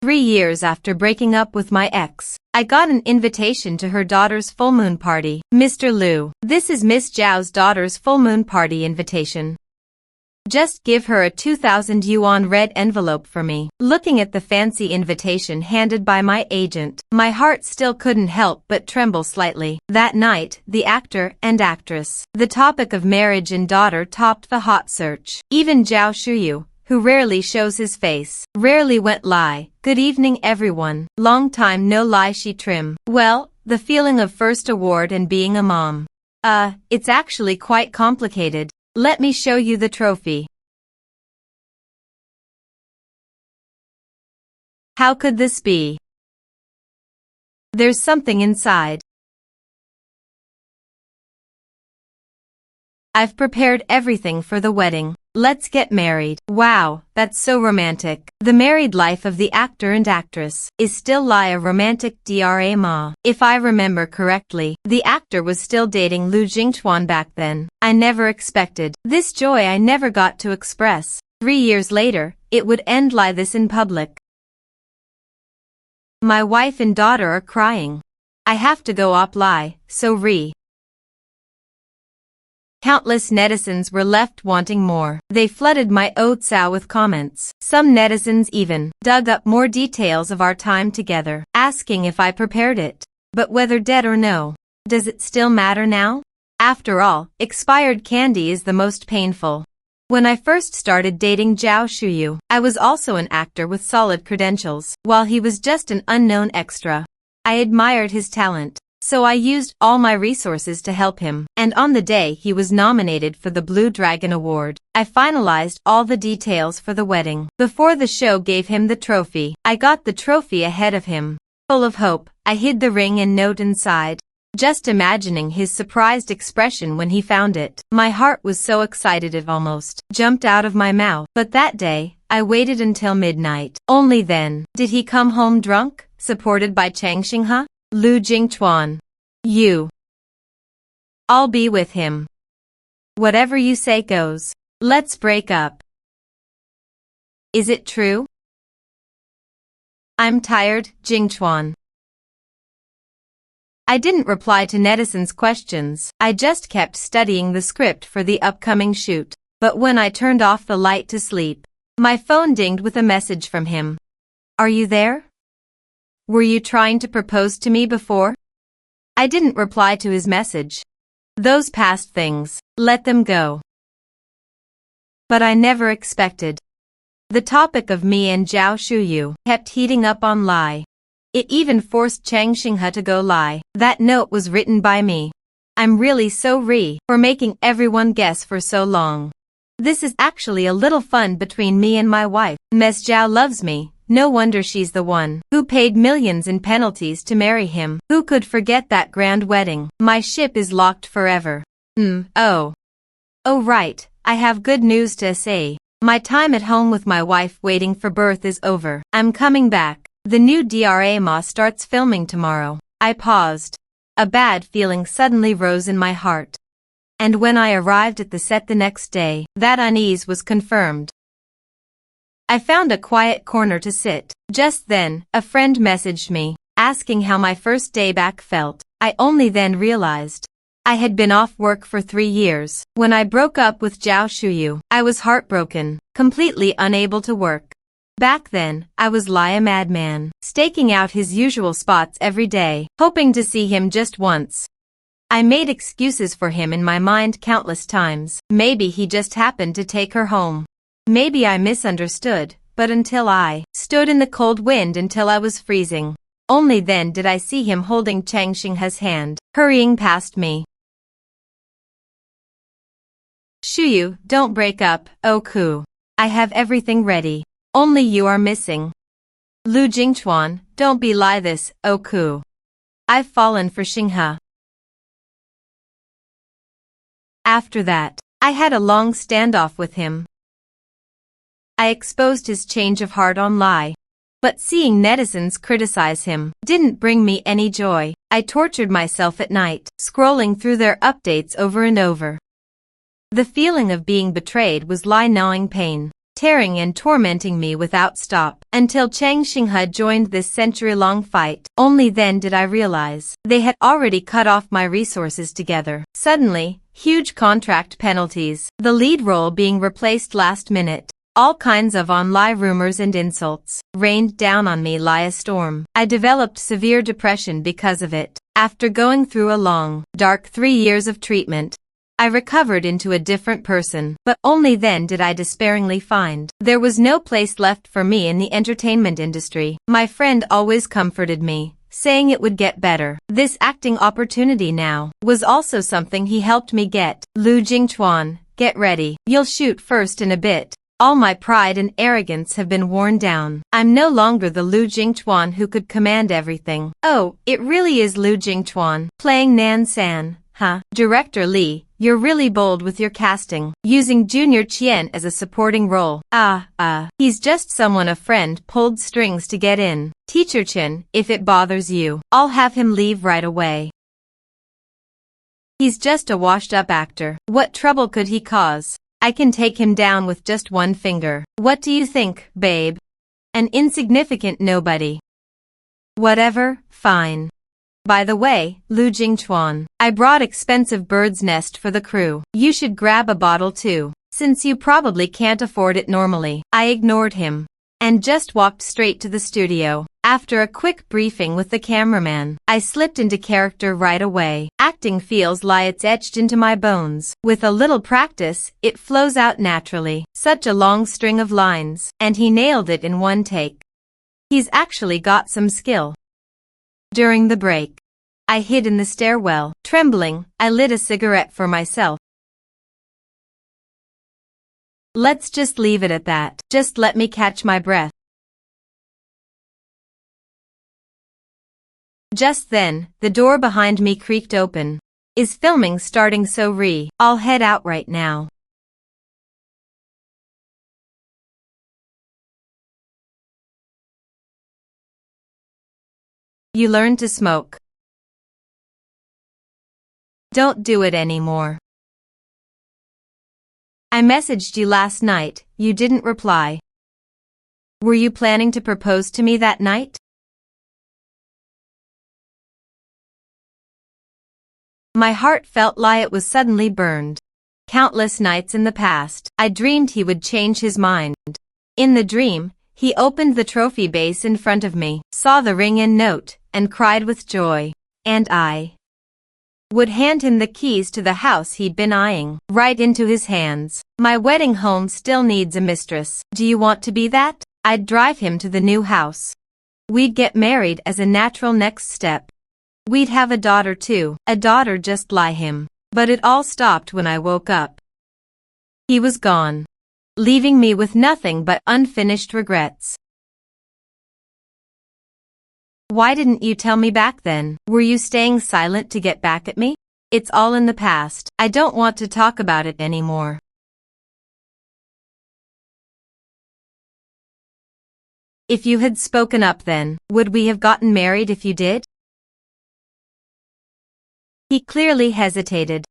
3 years after breaking up with my ex, I got an invitation to her daughter's full moon party. Mr. Liu, this is Miss Zhao's daughter's full moon party invitation. Just give her a 2,000 yuan red envelope for me. Looking at the fancy invitation handed by my agent, my heart still couldn't help but tremble slightly. That night, the actor and actress, the topic of marriage and daughter topped the hot search. Even Zhao Shuyu, who rarely shows his face, rarely went lie. Good evening everyone. Long time no lie she trim. Well, the feeling of first award and being a mom. It's actually quite complicated. Let me show you the trophy. How could this be? There's something inside. I've prepared everything for the wedding. Let's get married. Wow, that's so romantic. The married life of the actor and actress is still a romantic drama. If I remember correctly, the actor was still dating Lu Jingchuan back then. I never expected this joy. I never got to express. 3 years later, it would end like this in public. My wife and daughter are crying. I have to go up lie, so Countless netizens were left wanting more. They flooded my Otsao with comments. Some netizens even dug up more details of our time together, asking if I prepared it. But whether dead or no, does it still matter now? After all, expired candy is the most painful. When I first started dating Zhao Shuyu, I was also an actor with solid credentials, while he was just an unknown extra. I admired his talent, so I used all my resources to help him. And on the day he was nominated for the Blue Dragon Award, I finalized all the details for the wedding. Before the show gave him the trophy, I got the trophy ahead of him. Full of hope, I hid the ring and note inside. Just imagining his surprised expression when he found it. My heart was so excited it almost jumped out of my mouth. But that day, I waited until midnight. Only then did he come home drunk, supported by Chang Xinghe. Lu Jingchuan. I'll be with him. Whatever you say goes. Let's break up. Is it true? I'm tired, Jingchuan. I didn't reply to netizens' questions. I just kept studying the script for the upcoming shoot. But when I turned off the light to sleep, my phone dinged with a message from him. Are you there? Were you trying to propose to me before? I didn't reply to his message. Those past things, let them go. But I never expected. The topic of me and Zhao Shuyu kept heating up on lie. It even forced Chang Xinghe to go lie. That note was written by me. I'm really so for making everyone guess for so long. This is actually a little fun between me and my wife. Ms. Zhao loves me. No wonder she's the one who paid millions in penalties to marry him. Who could forget that grand wedding? My ship is locked forever. Oh right, I have good news to say. My time at home with my wife waiting for birth is over. I'm coming back. The new drama starts filming tomorrow. I paused. A bad feeling suddenly rose in my heart. And when I arrived at the set the next day, that unease was confirmed. I found a quiet corner to sit. Just then, a friend messaged me, asking how my first day back felt. I only then realized I had been off work for 3 years. When I broke up with Zhao Shuyu, I was heartbroken, completely unable to work. Back then, I was like a madman, staking out his usual spots every day, hoping to see him just once. I made excuses for him in my mind countless times. Maybe he just happened to take her home. Maybe I misunderstood, but until I stood in the cold wind until I was freezing. Only then did I see him holding Chang Xinghe's hand, hurrying past me. Shuyu, don't break up, Oku. I have everything ready. Only you are missing. Lu Jingchuan, don't be like this, Oku. I've fallen for Xinghe. After that, I had a long standoff with him. I exposed his change of heart on lie. But seeing netizens criticize him didn't bring me any joy. I tortured myself at night, scrolling through their updates over and over. The feeling of being betrayed was like gnawing pain. tearing and tormenting me without stop, until Chang Xinghe joined this century-long fight. Only then did I realize they had already cut off my resources together. Suddenly, huge contract penalties, the lead role being replaced last minute. All kinds of online rumors and insults rained down on me like a storm. I developed severe depression because of it. After going through a long, dark 3 years of treatment, I recovered into a different person, but only then did I despairingly find there was no place left for me in the entertainment industry. My friend always comforted me, saying it would get better. This acting opportunity now was also something he helped me get. Lu Jingchuan, get ready. You'll shoot first in a bit. All my pride and arrogance have been worn down. I'm no longer the Lu Jingchuan who could command everything. Oh, it really is Lu Jingchuan, playing Nan San. Huh? Director Lee, you're really bold with your casting, using Junior Qian as a supporting role. He's just someone a friend pulled strings to get in. Teacher Chen, if it bothers you, I'll have him leave right away. He's just a washed-up actor. What trouble could he cause? I can take him down with just one finger. What do you think, babe? An insignificant nobody. Whatever, fine. By the way, Lu Jingchuan, I brought expensive bird's nest for the crew. You should grab a bottle too, since you probably can't afford it normally. I ignored him and just walked straight to the studio. After a quick briefing with the cameraman, I slipped into character right away. Acting feels like it's etched into my bones. With a little practice, it flows out naturally. Such a long string of lines, and he nailed it in one take. He's actually got some skill. During the break, I hid in the stairwell. Trembling, I lit a cigarette for myself. Let's just leave it at that. Just let me catch my breath. Just then, the door behind me creaked open. Is filming starting? So I'll head out right now. You learned to smoke. Don't do it anymore. I messaged you last night, you didn't reply. Were you planning to propose to me that night? My heart felt like it was suddenly burned. Countless nights in the past, I dreamed he would change his mind. In the dream, he opened the trophy base in front of me, saw the ring and note, and cried with joy. And I would hand him the keys to the house he'd been eyeing, right into his hands. My wedding home still needs a mistress. Do you want to be that? I'd drive him to the new house. We'd get married as a natural next step. We'd have a daughter too, a daughter just like him. But it all stopped when I woke up. He was gone, leaving me with nothing but unfinished regrets. Why didn't you tell me back then? Were you staying silent to get back at me? It's all in the past. I don't want to talk about it anymore. If you had spoken up then, would we have gotten married if you did? He clearly hesitated,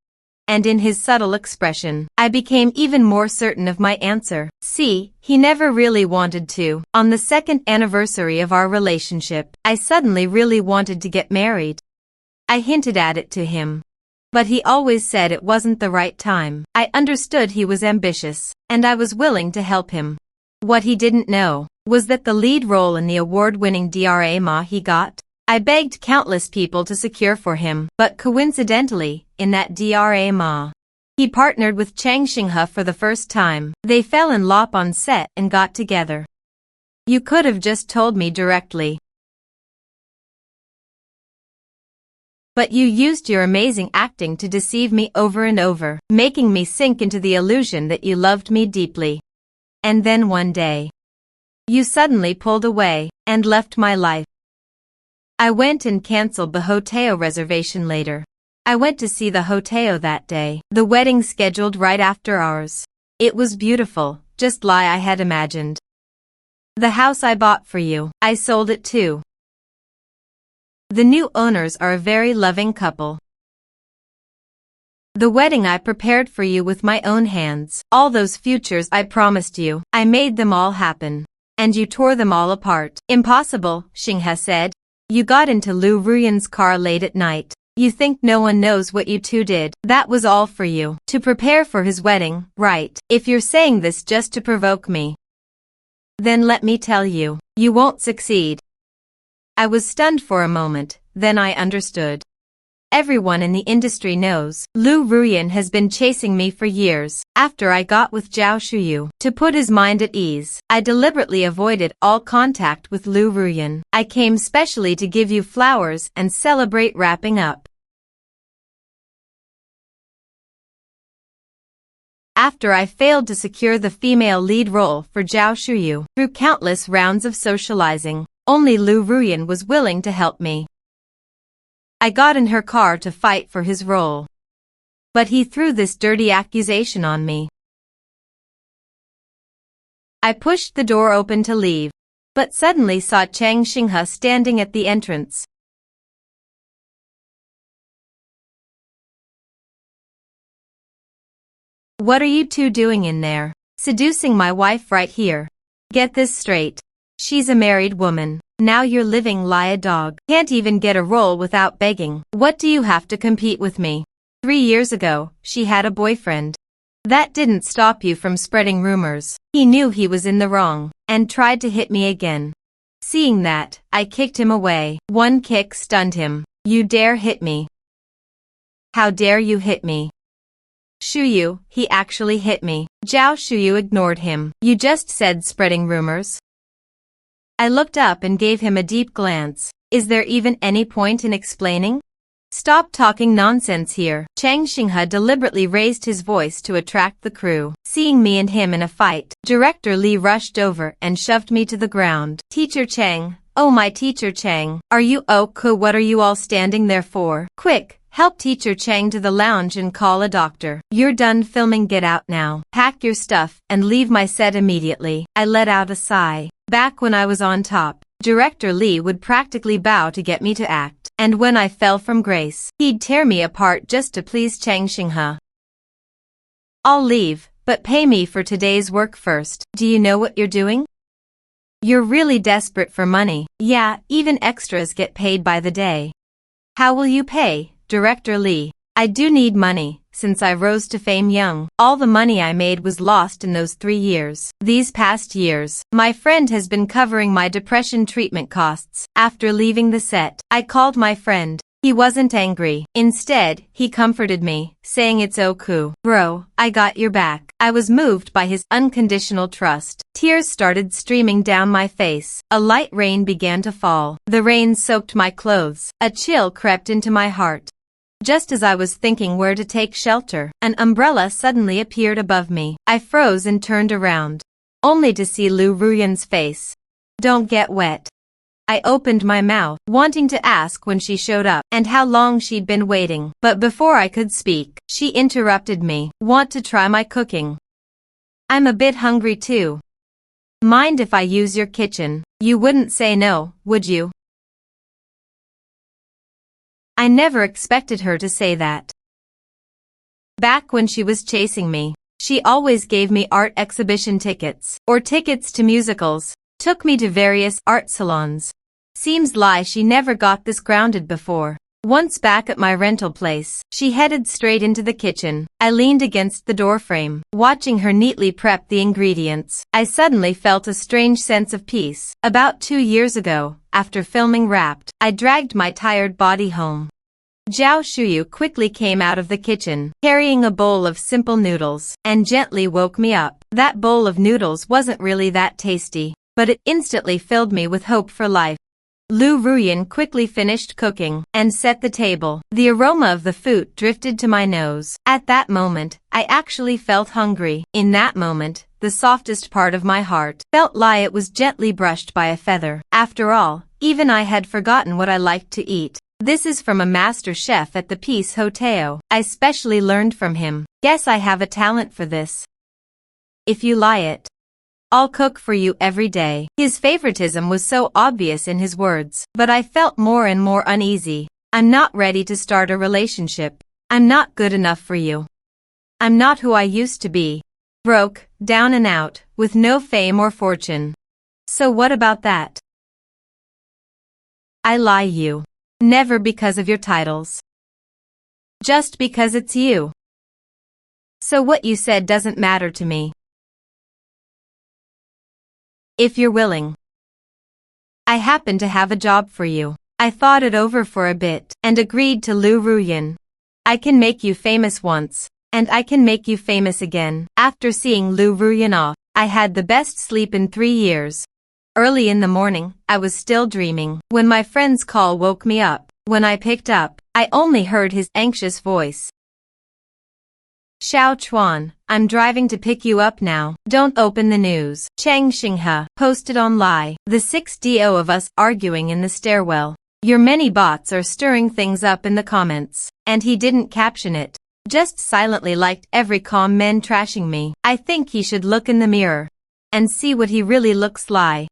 and in his subtle expression, I became even more certain of my answer. See, he never really wanted to. On the 2nd anniversary of our relationship, I suddenly really wanted to get married. I hinted at it to him, but he always said it wasn't the right time. I understood he was ambitious, and I was willing to help him. What he didn't know was that the lead role in the award-winning drama he got, I begged countless people to secure for him, but coincidentally, in that drama, he partnered with Chang Xinghe for the first time. They fell in love on set and got together. You could have just told me directly. But you used your amazing acting to deceive me over and over, making me sink into the illusion that you loved me deeply. And then one day, you suddenly pulled away and left my life. I went and cancelled the hotel reservation later. I went to see the hotel that day. The wedding scheduled right after ours. It was beautiful, just like I had imagined. The house I bought for you, I sold it too. The new owners are a very loving couple. The wedding I prepared for you with my own hands. All those futures I promised you. I made them all happen. And you tore them all apart. Impossible, Xinghe said. You got into Lu Ruyan's car late at night. You think no one knows what you two did. That was all for you. To prepare for his wedding, right? If you're saying this just to provoke me, then let me tell you, you won't succeed. I was stunned for a moment, then I understood. Everyone in the industry knows Lu Ruyan has been chasing me for years. After I got with Zhao Shuyu, to put his mind at ease, I deliberately avoided all contact with Lu Ruyan. I came specially to give you flowers and celebrate wrapping up. After I failed to secure the female lead role for Zhao Shuyu, through countless rounds of socializing, only Lu Ruyan was willing to help me. I got in her car to fight for his role. But he threw this dirty accusation on me. I pushed the door open to leave, but suddenly saw Chang Xinghe standing at the entrance. What are you two doing in there? Seducing my wife right here. Get this straight. She's a married woman. Now you're living like a dog. Can't even get a role without begging. What do you have to compete with me? 3 years ago, she had a boyfriend. That didn't stop you from spreading rumors. He knew he was in the wrong, and tried to hit me again. Seeing that, I kicked him away. One kick stunned him. You dare hit me? How dare you hit me? Shuyu, he actually hit me. Zhao Shuyu ignored him. You just said spreading rumors. I looked up and gave him a deep glance. Is there even any point in explaining? Stop talking nonsense here. Chang Xinghe deliberately raised his voice to attract the crew. Seeing me and him in a fight, Director Li rushed over and shoved me to the ground. Teacher Chang, oh my teacher Chang, are you okay? What are you all standing there for? Quick, help teacher Chang to the lounge and call a doctor. You're done filming, get out now. Pack your stuff and leave my set immediately. I let out a sigh. Back when I was on top, Director Li would practically bow to get me to act, and when I fell from grace, he'd tear me apart just to please Chang Xinghe. I'll leave, but pay me for today's work first. Do you know what you're doing? You're really desperate for money. Yeah, even extras get paid by the day. How will you pay, Director Li? I do need money, since I rose to fame young. All the money I made was lost in those 3 years. These past years, my friend has been covering my depression treatment costs. After leaving the set, I called my friend. He wasn't angry. Instead, he comforted me, saying it's okay. Bro, I got your back. I was moved by his unconditional trust. Tears started streaming down my face. A light rain began to fall. The rain soaked my clothes. A chill crept into my heart. Just as I was thinking where to take shelter, an umbrella suddenly appeared above me. I froze and turned around, only to see Lu Ruyan's face. Don't get wet. I opened my mouth, wanting to ask when she showed up, and how long she'd been waiting. But before I could speak, she interrupted me. Want to try my cooking? I'm a bit hungry too. Mind if I use your kitchen? You wouldn't say no, would you? I never expected her to say that. Back when she was chasing me, she always gave me art exhibition tickets, or tickets to musicals, took me to various art salons. Seems like she never got this grounded before. Once back at my rental place, she headed straight into the kitchen. I leaned against the doorframe, watching her neatly prep the ingredients. I suddenly felt a strange sense of peace. About 2 years ago, after filming Wrapped, I dragged my tired body home. Zhao Shuyu quickly came out of the kitchen, carrying a bowl of simple noodles, and gently woke me up. That bowl of noodles wasn't really that tasty, but it instantly filled me with hope for life. Lu Ruyan quickly finished cooking and set the table. The aroma of the food drifted to my nose. At that moment, I actually felt hungry. In that moment, the softest part of my heart felt like it was gently brushed by a feather. After all, even I had forgotten what I liked to eat. This is from a master chef at the Peace Hotel. I specially learned from him. Guess I have a talent for this. If you like it, I'll cook for you every day. His favoritism was so obvious in his words, but I felt more and more uneasy. I'm not ready to start a relationship. I'm not good enough for you. I'm not who I used to be. Broke, down and out, with no fame or fortune. So what about that? I lie you. Never because of your titles. Just because it's you. So what you said doesn't matter to me. If you're willing. I happen to have a job for you. I thought it over for a bit and agreed to Lu Ruyan. I can make you famous once, and I can make you famous again. After seeing Lu Ruyan off, I had the best sleep in 3 years. Early in the morning, I was still dreaming when my friend's call woke me up. When I picked up, I only heard his anxious voice. Xiao Chuan, I'm driving to pick you up now. Don't open the news. Chang Xinghe posted online. The 6DO of us arguing in the stairwell. Your many bots are stirring things up in the comments. And he didn't caption it. Just silently liked every comment trashing me. I think he should look in the mirror and see what he really looks like.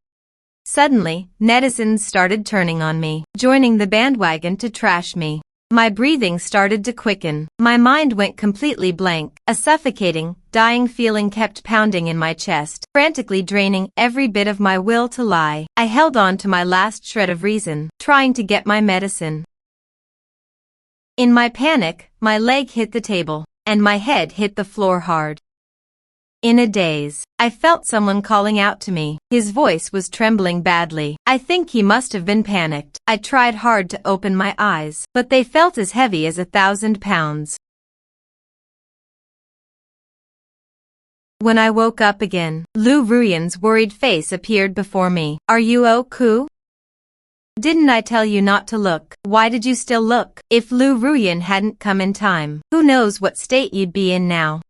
Suddenly, netizens started turning on me, joining the bandwagon to trash me. My breathing started to quicken. My mind went completely blank. A suffocating, dying feeling kept pounding in my chest, frantically draining every bit of my will to lie. I held on to my last shred of reason, trying to get my medicine. In my panic, my leg hit the table, and my head hit the floor hard. In a daze, I felt someone calling out to me. His voice was trembling badly. I think he must have been panicked. I tried hard to open my eyes, but they felt as heavy as 1,000 pounds. When I woke up again, Lu Ruyan's worried face appeared before me. Are you okay? Didn't I tell you not to look? Why did you still look? If Lu Ruyan hadn't come in time, who knows what state you'd be in now.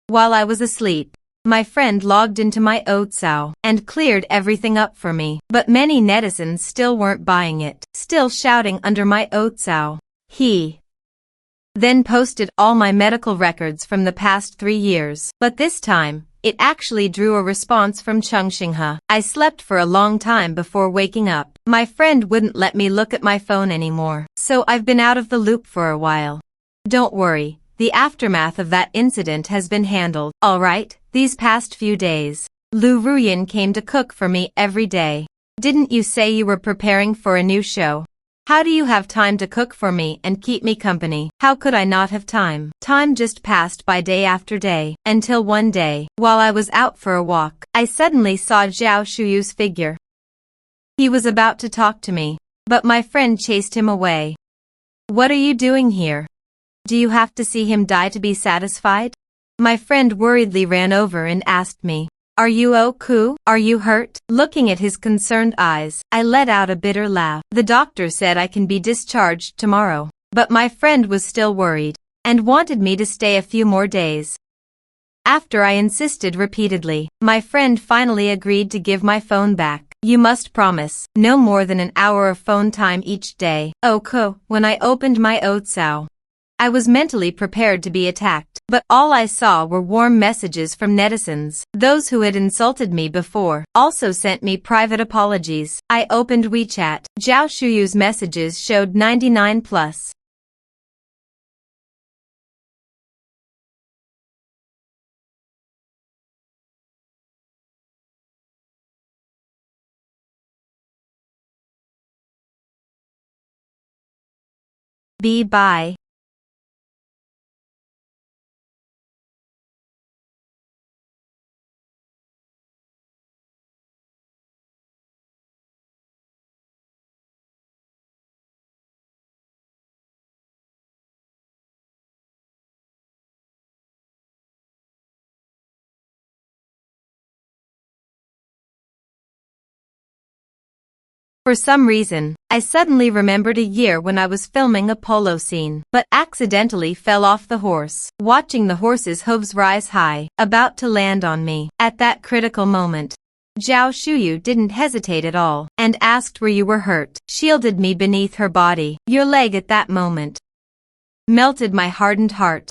While I was asleep, my friend logged into my Oatsao and cleared everything up for me. But many netizens still weren't buying it, still shouting under my Oatsao. He then posted all my medical records from the past 3 years. But this time, it actually drew a response from Chang Xinghe. I slept for a long time before waking up. My friend wouldn't let me look at my phone anymore, so I've been out of the loop for a while. Don't worry. The aftermath of that incident has been handled. Alright, these past few days, Lu Ruyan came to cook for me every day. Didn't you say you were preparing for a new show? How do you have time to cook for me and keep me company? How could I not have time? Time just passed by day after day, until one day, while I was out for a walk, I suddenly saw Zhao Shuyu's figure. He was about to talk to me, but my friend chased him away. What are you doing here? Do you have to see him die to be satisfied? My friend worriedly ran over and asked me, Are you okay? Are you hurt? Looking at his concerned eyes, I let out a bitter laugh. The doctor said I can be discharged tomorrow, but my friend was still worried and wanted me to stay a few more days. After I insisted repeatedly, my friend finally agreed to give my phone back. You must promise, no more than an hour of phone time each day. Okay. When I opened my Oatsao, I was mentally prepared to be attacked, but all I saw were warm messages from netizens. Those who had insulted me before also sent me private apologies. I opened WeChat. Zhao Shuyu's messages showed 99 plus. Bye. For some reason, I suddenly remembered a year when I was filming a polo scene, but accidentally fell off the horse, watching the horse's hooves rise high, about to land on me. At that critical moment, Zhao Shuyu didn't hesitate at all, and asked where you were hurt, shielded me beneath her body. Your leg at that moment melted my hardened heart.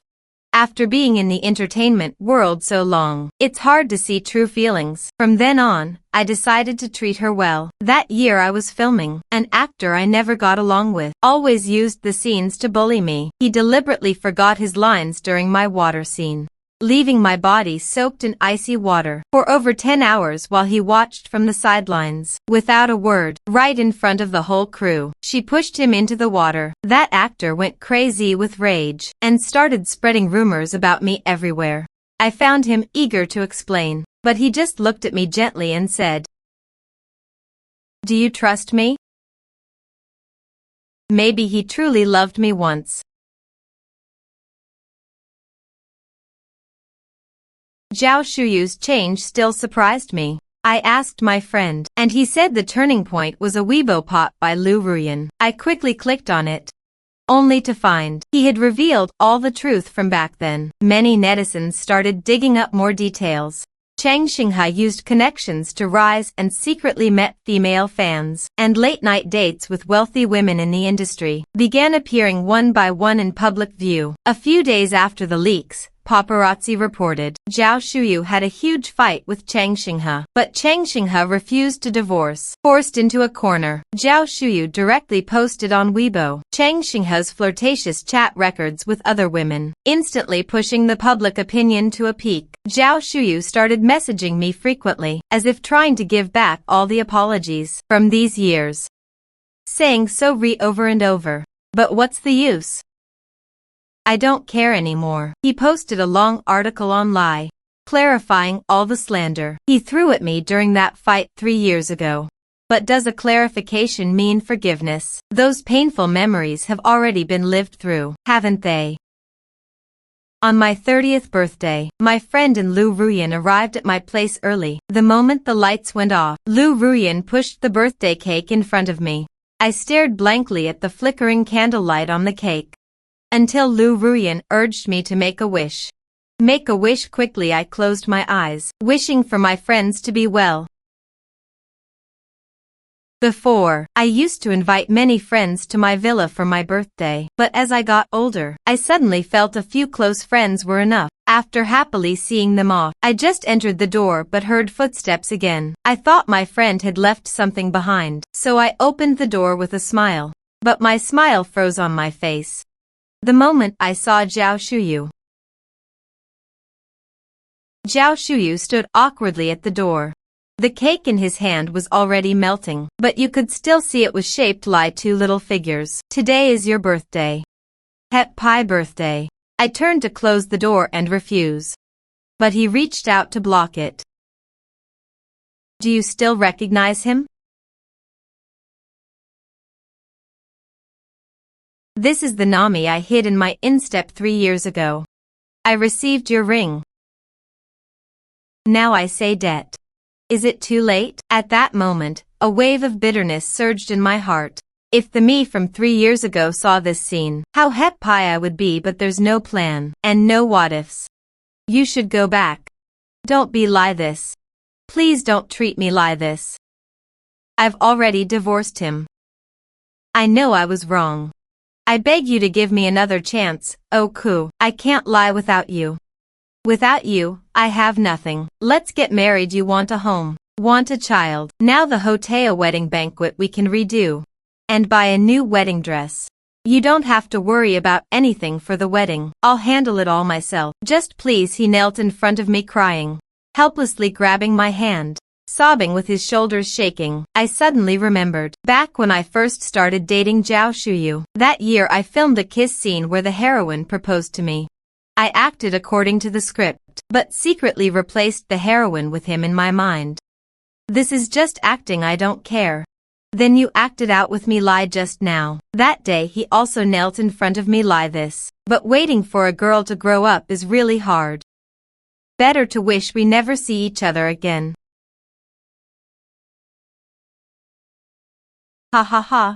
After being in the entertainment world so long, it's hard to see true feelings. From then on, I decided to treat her well. That year I was filming. An actor I never got along with always used the scenes to bully me. He deliberately forgot his lines during my water scene, leaving my body soaked in icy water for over 10 hours while he watched from the sidelines. Without a word, right in front of the whole crew, she pushed him into the water. That actor went crazy with rage and started spreading rumors about me everywhere. I found him eager to explain, but he just looked at me gently and said, "Do you trust me?" Maybe he truly loved me once. Zhao Shuyu's change still surprised me. I asked my friend, and he said the turning point was a Weibo pot by Lu Ruyan. I quickly clicked on it, only to find he had revealed all the truth from back then. Many netizens started digging up more details. Chang Xinghe used connections to rise and secretly met female fans, and late-night dates with wealthy women in the industry began appearing one by one in public view. A few days after the leaks, paparazzi reported Zhao Shuyu had a huge fight with Chang Xinghe, but Chang Xinghe refused to divorce. Forced into a corner, Zhao Shuyu directly posted on Weibo Chang Xinghe's flirtatious chat records with other women, instantly pushing the public opinion to a peak. Zhao Shuyu started messaging me frequently, as if trying to give back all the apologies from these years, saying sorry over and over. But what's the use? I don't care anymore. He posted a long article on Lie, clarifying all the slander he threw at me during that fight 3 years ago. But does a clarification mean forgiveness? Those painful memories have already been lived through, haven't they? On my 30th birthday, my friend and Lu Ruyan arrived at my place early. The moment the lights went off, Lu Ruyan pushed the birthday cake in front of me. I stared blankly at the flickering candlelight on the cake, until Lu Ruyan urged me to make a wish. Make a wish quickly. I closed my eyes, wishing for my friends to be well. Before, I used to invite many friends to my villa for my birthday, but as I got older, I suddenly felt a few close friends were enough. After happily seeing them off, I just entered the door but heard footsteps again. I thought my friend had left something behind, so I opened the door with a smile. But my smile froze on my face the moment I saw Zhao Shuyu. Zhao Shuyu stood awkwardly at the door. The cake in his hand was already melting, but you could still see it was shaped like 2 little figures. Today is your birthday. Happy birthday. I turned to close the door and refuse, but he reached out to block it. Do you still recognize him? This is the Nami I hid in my instep 3 years ago. I received your ring. Now I say debt. Is it too late? At that moment, a wave of bitterness surged in my heart. If the me from 3 years ago saw this scene, how happy I would be, but there's no plan, and no what-ifs. You should go back. Don't be like this. Please don't treat me like this. I've already divorced him. I know I was wrong. I beg you to give me another chance, Oku. I can't lie without you. Without you, I have nothing. Let's get married. You want a home, want a child. Now the Hotea wedding banquet we can redo, and buy a new wedding dress. You don't have to worry about anything for the wedding. I'll handle it all myself. Just please. He knelt in front of me crying, helplessly grabbing my hand, sobbing with his shoulders shaking. I suddenly remembered back when I first started dating Zhao Shuyu. That year I filmed a kiss scene where the heroine proposed to me. I acted according to the script, but secretly replaced the heroine with him in my mind. This is just acting. I don't care. Then you acted out with me lie just now. That day he also knelt in front of me lie this. But waiting for a girl to grow up is really hard. Better to wish we never see each other again. Ha ha ha.